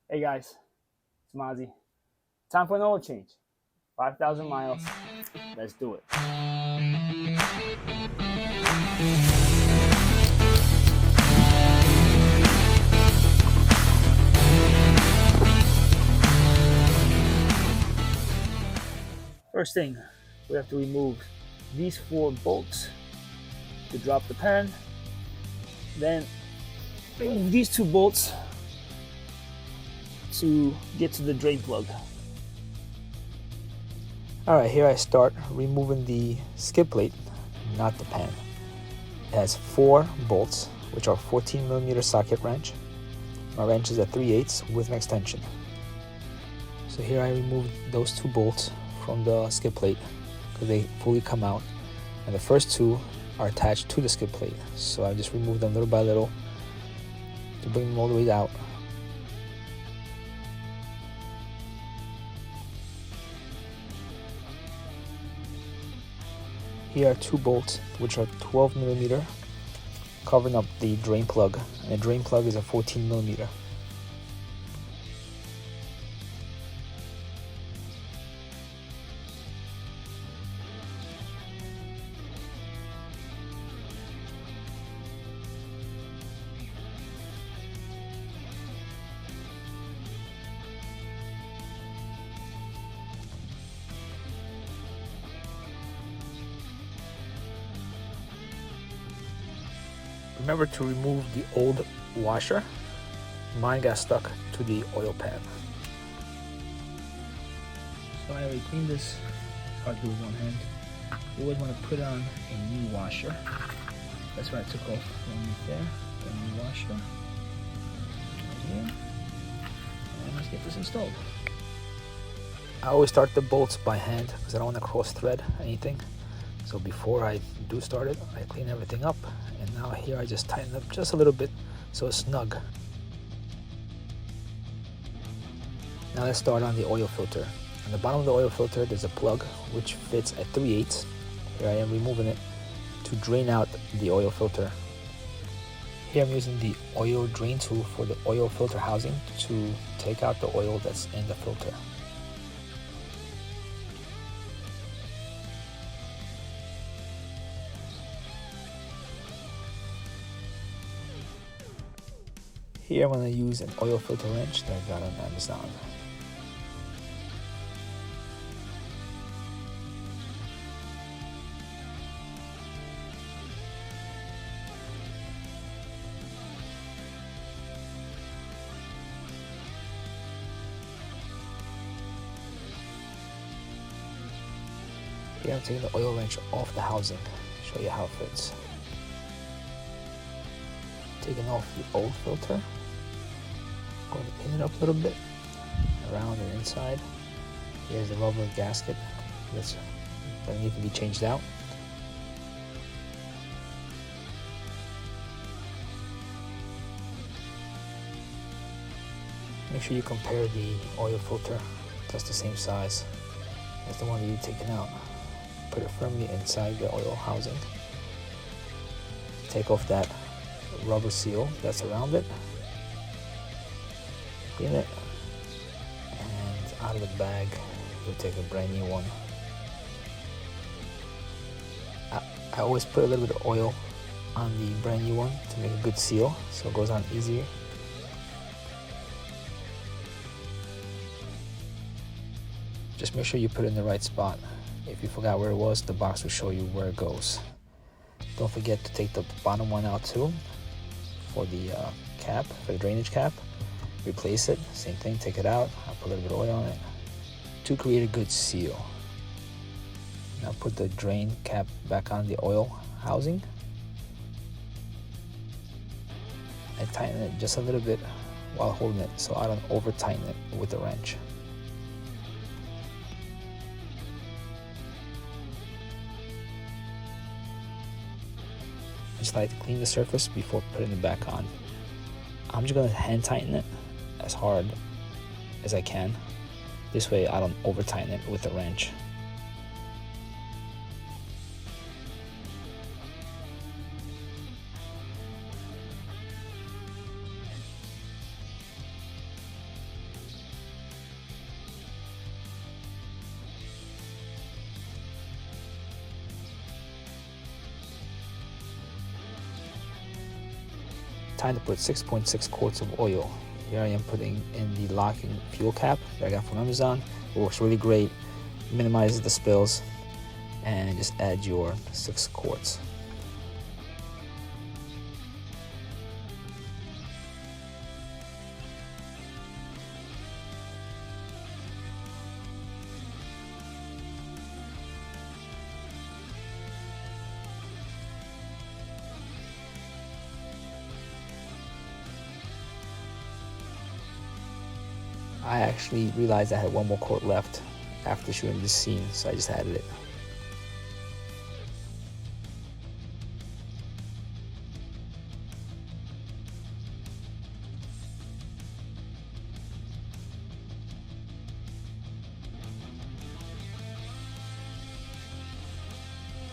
Hey guys, it's Mozzy. Time for an oil change. 5,000 miles. Let's do it. First thing, we have to remove these 4 bolts to drop the pan. Then remove these 2 bolts to get to the drain plug. Alright, here I start removing the skid plate, not the pan. It has 4 bolts, which are 14mm socket wrench. My wrench is at 3/8 with an extension. So here I removed those 2 bolts from the skid plate because they fully come out. And the first 2 are attached to the skid plate. So I just removed them little by little to bring them all the way out. Here are 2 bolts, which are 12mm, covering up the drain plug, and the drain plug is a 14mm. Remember to remove the old washer. Mine got stuck to the oil pan. So I already cleaned this. Hard to do with one hand. You always want to put on a new washer. That's what I took off from there. The new washer. Right here. And let's get this installed. I always start the bolts by hand because I don't want to cross thread anything. So before I do start it, I clean everything up. And now here I just tighten up just a little bit so it's snug. Now let's start on the oil filter. On the bottom of the oil filter there's a plug which fits at 3/8. Here I am removing it to drain out the oil filter. Here I'm using the oil drain tool for the oil filter housing to take out the oil that's in the filter. Here I'm going to use an oil filter wrench that I got on Amazon. Here I'm taking the oil wrench off the housing, show you how it fits. Taking off the old filter. Going to pin it up a little bit around and inside. Here's the rubber gasket that needs to be changed out. Make sure you compare the oil filter that's the same size as the one that you've taken out. Put it firmly inside the oil housing. Take off that rubber seal that's around it. Clean it, and out of the bag you'll take a brand new one. I always put a little bit of oil on the brand new one to make a good seal so it goes on easier. Just make sure you put it in the right spot. If you forgot where it was, the box will show you where it goes. Don't forget to take the bottom one out too for the cap, for the drainage cap. Replace it, same thing, take it out. I'll put a little bit of oil on it to create a good seal. Now put the drain cap back on the oil housing. I tighten it just a little bit while holding it so I don't over tighten it with the wrench. Just like to clean the surface before putting it back on. I'm just going to hand tighten it as hard as I can. This way I don't over tighten it with the wrench. time to put 6.6 quarts of oil. Here I am putting in the locking fuel cap that I got from Amazon. It works really great, minimizes the spills, and just add your 6 quarts. I actually realized I had 1 more quart left after shooting this scene, so I just added it.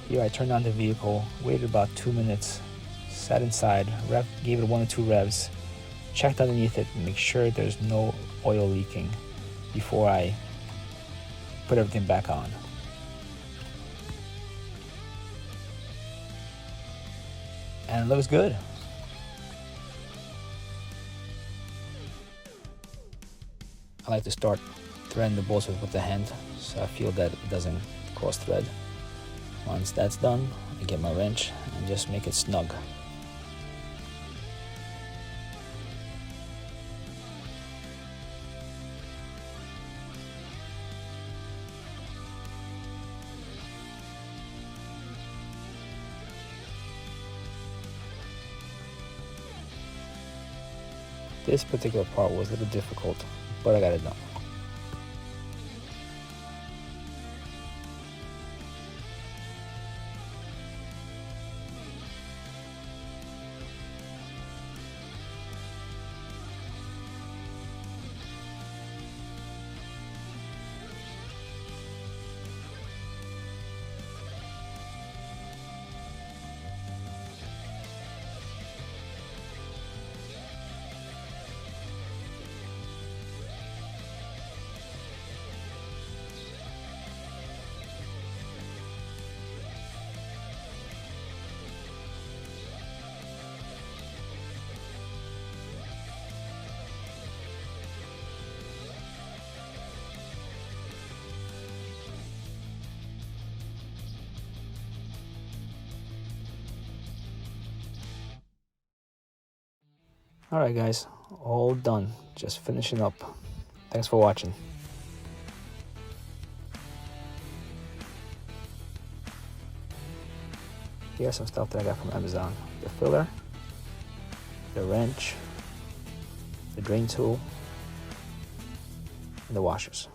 Here I turned on the vehicle, waited about 2 minutes, sat inside, gave it 1 or 2 revs, checked underneath it, make sure there's no oil leaking before I put everything back on. And it looks good. I like to start threading the bolts with the hand, so I feel that it doesn't cross thread. Once that's done, I get my wrench and just make it snug. This particular part was a little difficult, but I got it done. Alright guys, all done. Just finishing up. Thanks for watching. Here's some stuff that I got from Amazon. The filler, the wrench, the drain tool, and the washers.